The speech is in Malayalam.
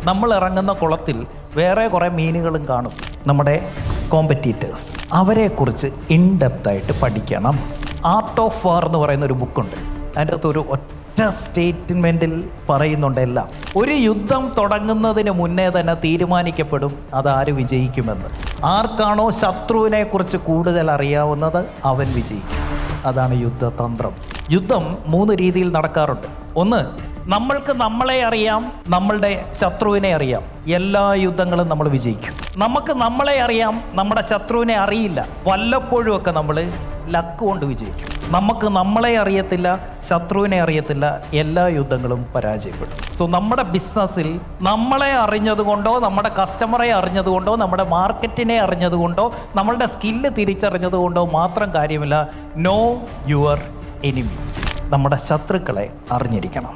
നമ്മൾ ഇറങ്ങുന്ന കുളത്തിൽ വേറെ കുറേ മീനുകളും കാണും, നമ്മുടെ കോമ്പറ്റീറ്റേഴ്സ്. അവരെക്കുറിച്ച് ഇൻഡെപ്തായിട്ട് പഠിക്കണം. ആർട്ട് ഓഫ് വാർ എന്ന് പറയുന്ന ഒരു ബുക്കുണ്ട്. അതിൻ്റെ അകത്ത് ഒരു ഒറ്റ സ്റ്റേറ്റ്മെൻറ്റിൽ പറയുന്നുണ്ട് എല്ലാം. ഒരു യുദ്ധം തുടങ്ങുന്നതിന് മുന്നേ തന്നെ തീരുമാനിക്കപ്പെടും അതാര് വിജയിക്കുമെന്ന്. ആർക്കാണോ ശത്രുവിനെ കുറിച്ച് കൂടുതൽ അറിയാവുന്നത് അവൻ വിജയിക്കും. അതാണ് യുദ്ധതന്ത്രം. യുദ്ധം 3 രീതിയിൽ നടക്കാറുണ്ട്. ഒന്ന്, നമ്മൾക്ക് നമ്മളെ അറിയാം, നമ്മളുടെ ശത്രുവിനെ അറിയാം. എല്ലാ യുദ്ധങ്ങളും നമ്മൾ വിജയിക്കും. നമുക്ക് നമ്മളെ അറിയാം, നമ്മുടെ ശത്രുവിനെ അറിയില്ല. വല്ലപ്പോഴും ഒക്കെ നമ്മൾ ലക്ക് കൊണ്ട് വിജയിക്കും. നമുക്ക് നമ്മളെ അറിയത്തില്ല, ശത്രുവിനെ അറിയത്തില്ല, എല്ലാ യുദ്ധങ്ങളും പരാജയപ്പെടും. സോ നമ്മുടെ ബിസിനസ്സിൽ നമ്മളെ അറിഞ്ഞതുകൊണ്ടോ, നമ്മുടെ കസ്റ്റമറെ അറിഞ്ഞതുകൊണ്ടോ, നമ്മുടെ മാർക്കറ്റിനെ അറിഞ്ഞതുകൊണ്ടോ, നമ്മളുടെ സ്കില്ല് തിരിച്ചറിഞ്ഞതുകൊണ്ടോ മാത്രം കാര്യമില്ല. No your enemy. നമ്മുടെ ശത്രുക്കളെ അറിഞ്ഞിരിക്കണം.